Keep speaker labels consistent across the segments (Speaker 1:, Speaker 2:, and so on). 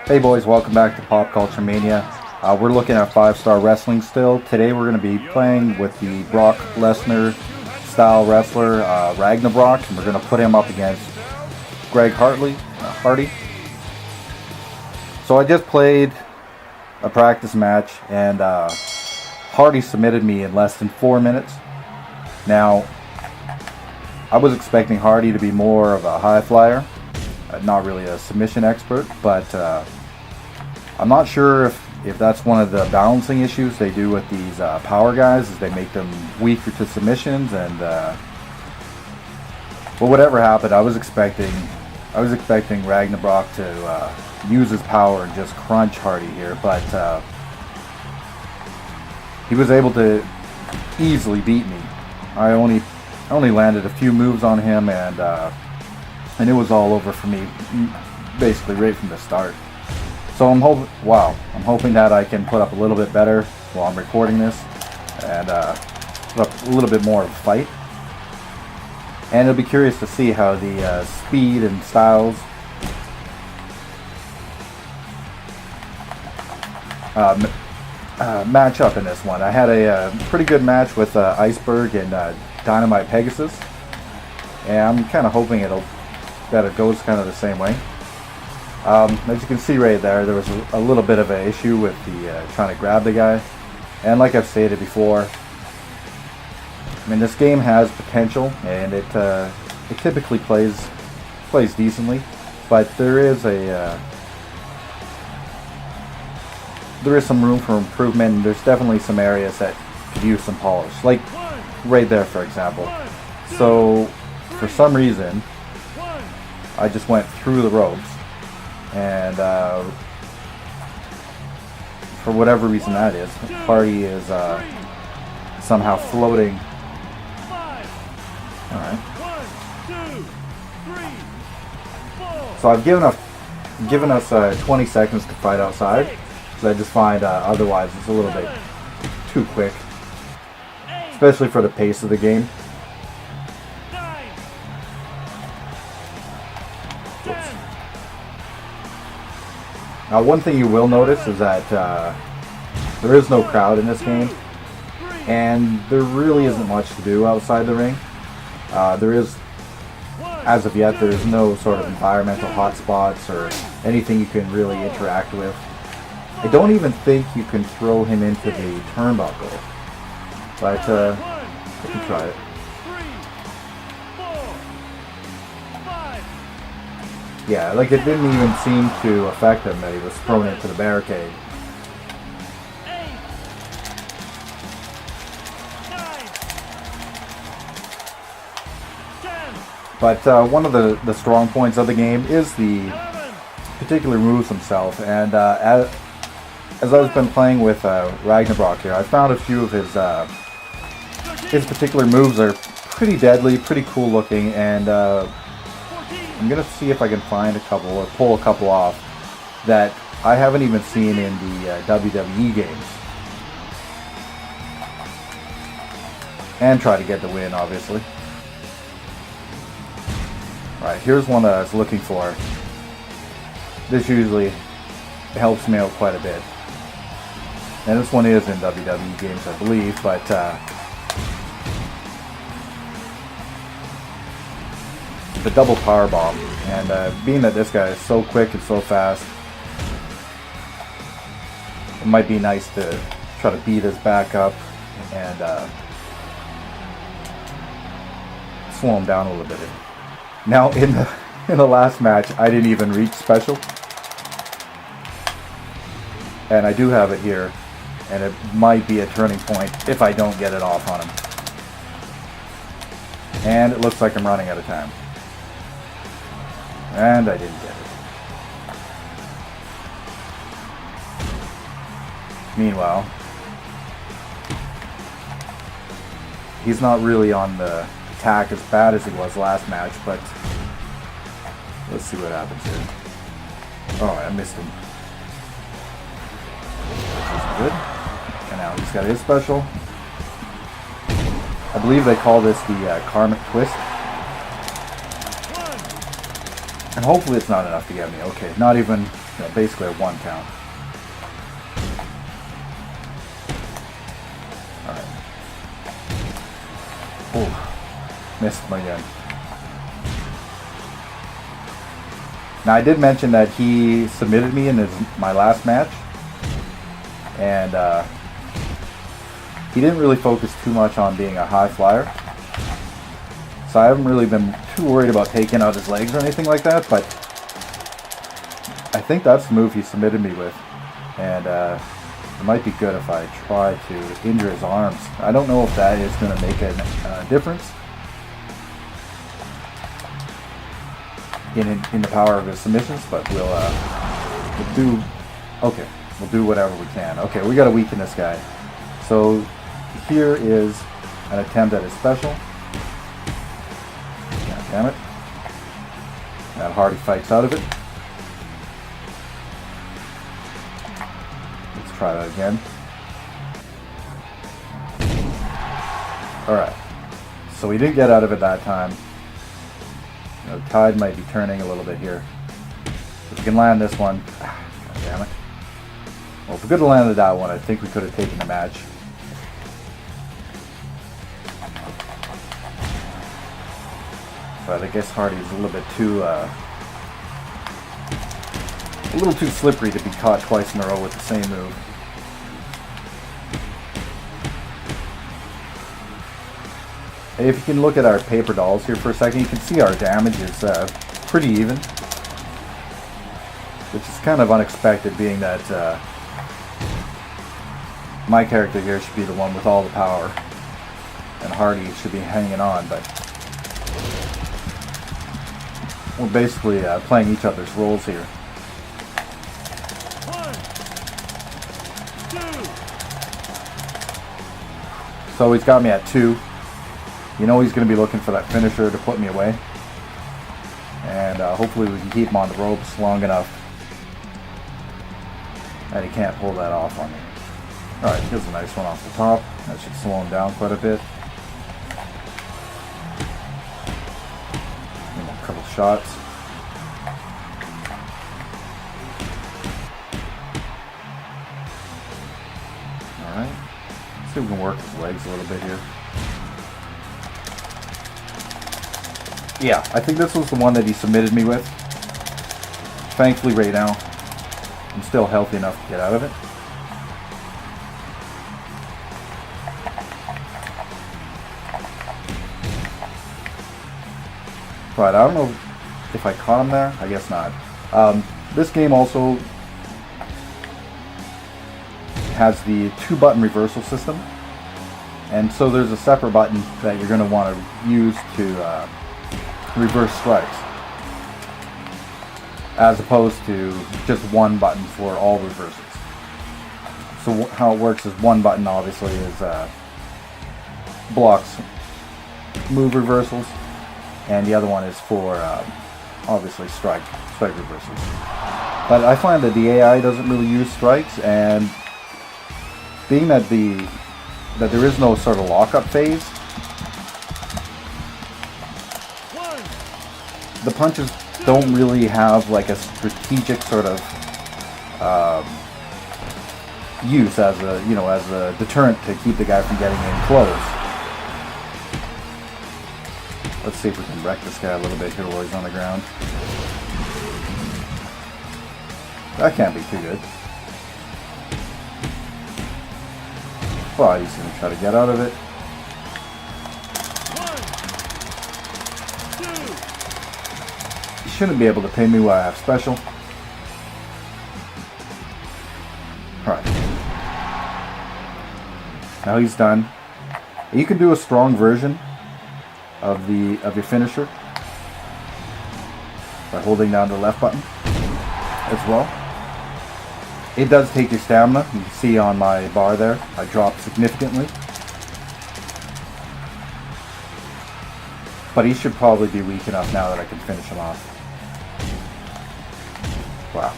Speaker 1: Hey boys, welcome back to Pop Culture Mania. We're looking at 5-star wrestling still. Today we're going to be playing with the Brock Lesnar style wrestler Ragnabrok, and we're going to put him up against Gregg Hearty. So I just played a practice match, and Hearty submitted me in less than 4 minutes. Now, I was expecting Hearty to be more of a high flyer, not really a submission expert, but I'm not sure if that's one of the balancing issues they do with these power guys, is they make them weaker to submissions. And but whatever happened, I was expecting Ragnabrok to use his power and just crunch Hearty here, but he was able to easily beat me. I only landed a few moves on him, and it was all over for me, basically right from the start. So I'm hoping that I can put up a little bit better while I'm recording this, and put up a little bit more of a fight. And it'll be curious to see how the speed and styles match up in this one. I had a pretty good match with Iceberg and Dynamite Pegasus, and I'm kind of hoping that it goes kind of the same way. As you can see right there was a little bit of an issue with the trying to grab the guy, and like I've stated before, I mean, this game has potential, and it typically plays decently, but there is some room for improvement, and there's definitely some areas that could use some polish, like right there, for example. So for some reason, I just went through the ropes, and for whatever reason that is, Parody is somehow floating. Alright. So I've given us 20 seconds to fight outside, because I just find otherwise it's a little bit too quick, especially for the pace of the game. Now, one thing you will notice is that there is no crowd in this game, and there really isn't much to do outside the ring. As of yet, there is no sort of environmental hotspots or anything you can really interact with. I don't even think you can throw him into the turnbuckle, but I can try it. Yeah, like it didn't even seem to affect him that he was thrown into the barricade. But one of the strong points of the game is the particular moves himself, and as I've been playing with Ragnabrok here, I found a few of his particular moves are pretty deadly, pretty cool looking, and I'm going to see if I can find a couple or pull a couple off that I haven't even seen in the WWE games. And try to get the win, obviously. Alright, here's one that I was looking for. This usually helps me out quite a bit. And this one is in WWE games, I believe, but the double power bomb, and being that this guy is so quick and so fast, it might be nice to try to beat his back up and slow him down a little bit. Now in the last match, I didn't even reach special, and I do have it here, and it might be a turning point if I don't get it off on him. And it looks like I'm running out of time. And I didn't get it. Meanwhile, he's not really on the attack as bad as he was last match, but let's see what happens here. Oh, I missed him. Which is good. And now he's got his special. I believe they call this the Karmic Twist. And hopefully it's not enough to get me. Okay, not even, basically a 1 count. Alright. Oh, missed him again. Now I did mention that he submitted me in my last match. And he didn't really focus too much on being a high flyer. So I haven't really been too worried about taking out his legs or anything like that, but I think that's the move he submitted me with. And it might be good if I try to injure his arms. I don't know if that is going to make a difference in the power of his submissions, but we'll do, okay, we'll do whatever we can. Okay, we got to weaken this guy. So here is an attempt at his special. God damn it. That Hearty fights out of it. Let's try that again. Alright. So we didn't get out of it that time. Tide might be turning a little bit here. If we can land this one. God damn it. Well, if we could have landed that one, I think we could have taken the match. But I guess Hearty's a little bit too, a little too slippery to be caught twice in a row with the same move. If you can look at our paper dolls here for a second, you can see our damage is pretty even. Which is kind of unexpected, being that my character here should be the one with all the power. And Hearty should be hanging on, but we're basically playing each other's roles here.
Speaker 2: 1, 2.
Speaker 1: So he's got me at 2. You know he's going to be looking for that finisher to put me away. And hopefully we can keep him on the ropes long enough that he can't pull that off on me. Alright, here's a nice one off the top. That should slow him down quite a bit. Give him a couple shots. Alright. See if we can work his legs a little bit here. Yeah, I think this was the one that he submitted me with. Thankfully right now, I'm still healthy enough to get out of it. But I don't know if I caught him there. I guess not. This game also has the 2-button reversal system. And so there's a separate button that you're going to want to use to reverse strikes, as opposed to just one button for all reversals. So how it works is one button obviously is blocks move reversals, and the other one is for obviously strike reversals. But I find that the AI doesn't really use strikes, and being that there is no sort of lockup phase, the punches don't really have like a strategic sort of use as a deterrent to keep the guy from getting in close. Let's see if we can wreck this guy a little bit here while he's on the ground. That can't be too good. Well, he's going to try to get out of it.
Speaker 2: 1, 2.
Speaker 1: He shouldn't be able to pay me while I have special. Alright. Now he's done. You can do a strong version of your finisher by holding down the left button as well. It does take your stamina. You can see on my bar there, I dropped significantly. But he should probably be weak enough now that I can finish him off. Wow.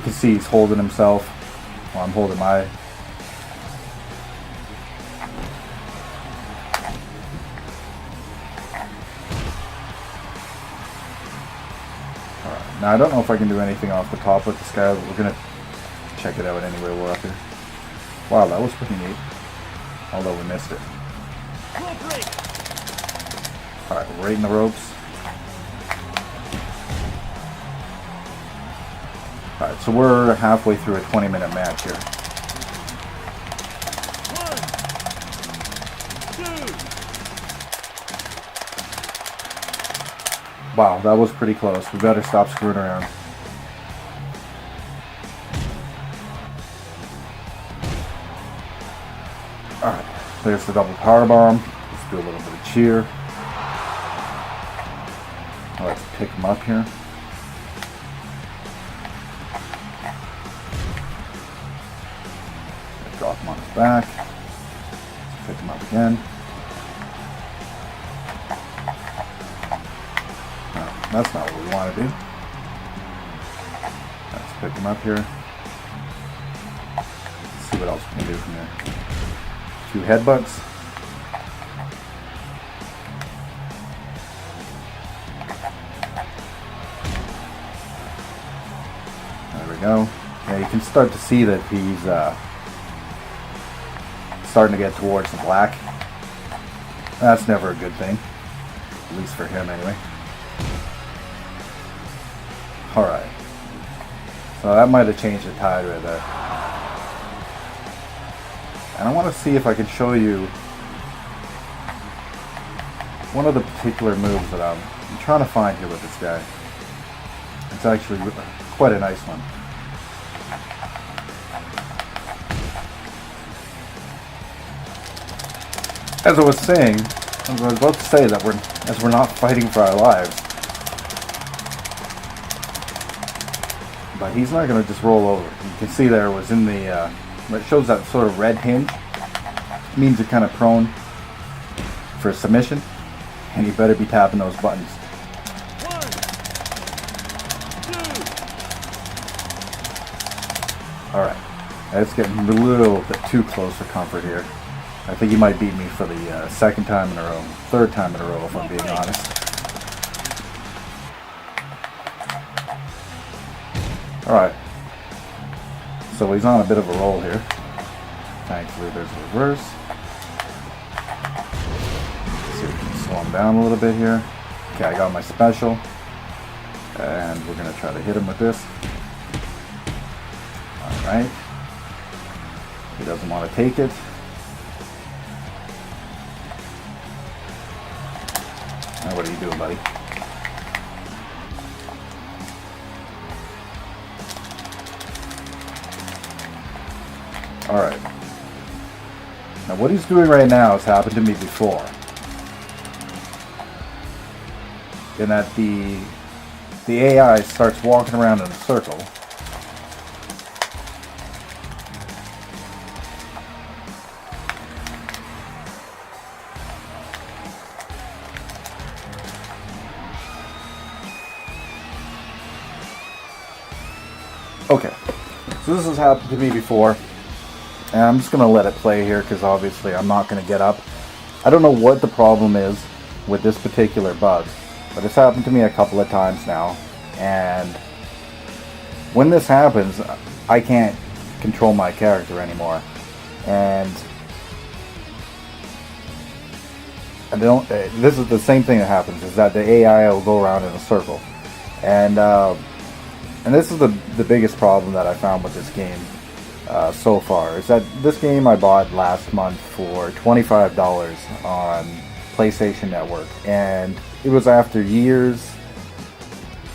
Speaker 1: can see he's holding himself while I'm holding my. Alright, now I don't know if I can do anything off the top with this guy, but we're gonna check it out anyway. We're up here. Wow, that was pretty neat. Although we missed it. Alright, we're right in the ropes. Alright, so we're halfway through a 20-minute match here.
Speaker 2: 1, 2.
Speaker 1: Wow, that was pretty close. We better stop screwing around. Alright, there's the double power bomb. Let's do a little bit of cheer. Let's pick him up here. Drop him on his back. Let's pick him up again. No, that's not what we want to do. Let's pick him up here. Let's see what else we can do from there. 2 headbutts. There we go. Yeah, you can start to see that he's starting to get towards the black. That's never a good thing. At least for him anyway. Alright. So that might have changed the tide right there. And I want to see if I can show you one of the particular moves that I'm trying to find here with this guy. It's actually quite a nice one. As I was saying, I was about to say that we're not fighting for our lives. But he's not going to just roll over. You can see there was in the, it shows that sort of red hinge. It means you're kind of prone for submission. And you better be tapping those buttons.
Speaker 2: 1, 2.
Speaker 1: Alright. That's getting a little bit too close for comfort here. I think he might beat me for the second time in a row. Third time in a row, if I'm being honest. Alright. So he's on a bit of a roll here. Thankfully there's a reverse. Let's see if we can slow him down a little bit here. Okay, I got my special. And we're going to try to hit him with this. Alright. He doesn't want to take it. Now what are you doing, buddy? Alright. Now what he's doing right now has happened to me before. In that the AI starts walking around in a circle. Okay, so this has happened to me before, and I'm just going to let it play here because obviously I'm not going to get up. I don't know what the problem is with this particular bug, but it's happened to me a couple of times now, and when this happens, I can't control my character anymore, and this is the same thing that happens, is that the AI will go around in a circle, and this is the biggest problem that I found with this game so far, is that this game I bought last month for $25 on PlayStation Network, and it was after years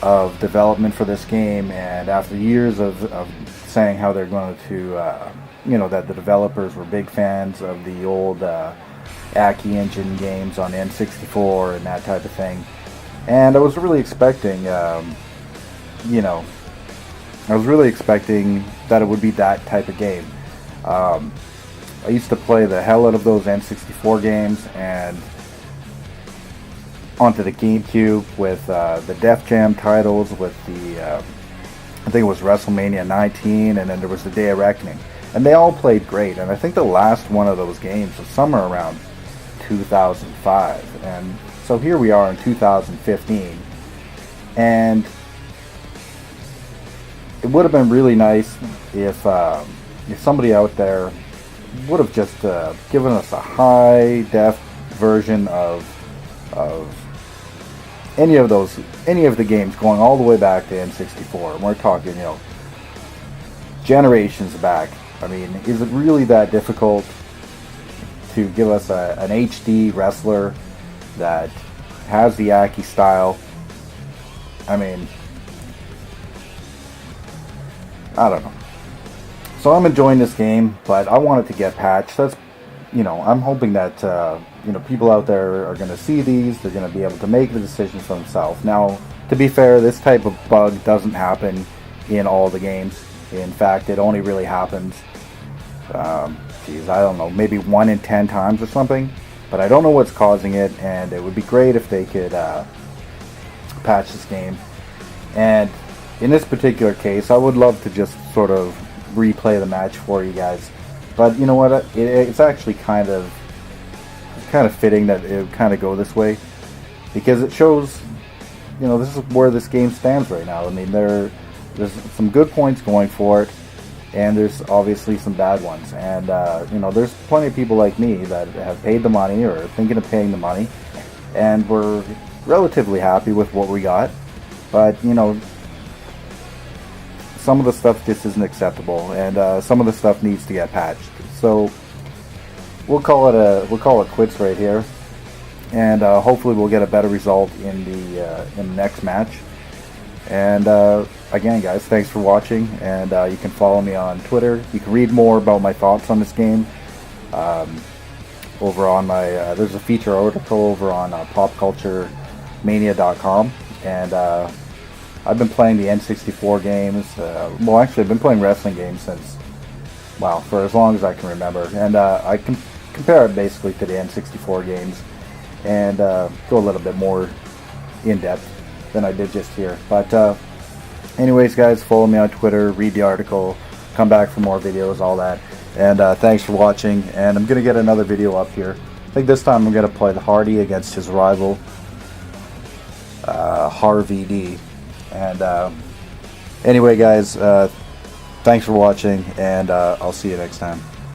Speaker 1: of development for this game, and after years of saying how they're going to, that the developers were big fans of the old Aki Engine games on N64 and that type of thing, and I was really expecting, I was really expecting that it would be that type of game. I used to play the hell out of those N64 games, and onto the GameCube with the Def Jam titles, with the I think it was WrestleMania 19, and then there was the Day of Reckoning. And they all played great, and I think the last one of those games was somewhere around 2005. And so here we are in 2015, and it would have been really nice if somebody out there would have just given us a high def version of any of the games going all the way back to N64. And we're talking, generations back. I mean, is it really that difficult to give us an HD wrestler that has the Aki style? I mean, I don't know. So I'm enjoying this game, but I want it to get patched. That's, I'm hoping that, people out there are going to see these. They're going to be able to make the decisions for themselves. Now, to be fair, this type of bug doesn't happen in all the games. In fact, it only really happens, I don't know, maybe 1 in 10 times or something. But I don't know what's causing it, and it would be great if they could patch this game. And in this particular case, I would love to just sort of replay the match for you guys. But you know what? It's actually kind of fitting that it would kind of go this way, because it shows, this is where this game stands right now. I mean, there's some good points going for it, and there's obviously some bad ones. And there's plenty of people like me that have paid the money or are thinking of paying the money, and we're relatively happy with what we got. But some of the stuff just isn't acceptable, and some of the stuff needs to get patched. So we'll call it quits right here, and hopefully we'll get a better result in the next match. And again, guys, thanks for watching, and you can follow me on Twitter. You can read more about my thoughts on this game over on my there's a feature article over on popculturemania.com, and I've been playing the N64 games. Well, actually, I've been playing wrestling games for as long as I can remember. And I can compare it basically to the N64 games, and go a little bit more in depth than I did just here. But anyways, guys, follow me on Twitter, read the article, come back for more videos, all that. And thanks for watching. And I'm gonna get another video up here. I think this time I'm gonna play the Hardy against his rival Harvey D. And anyway, guys, thanks for watching, and I'll see you next time.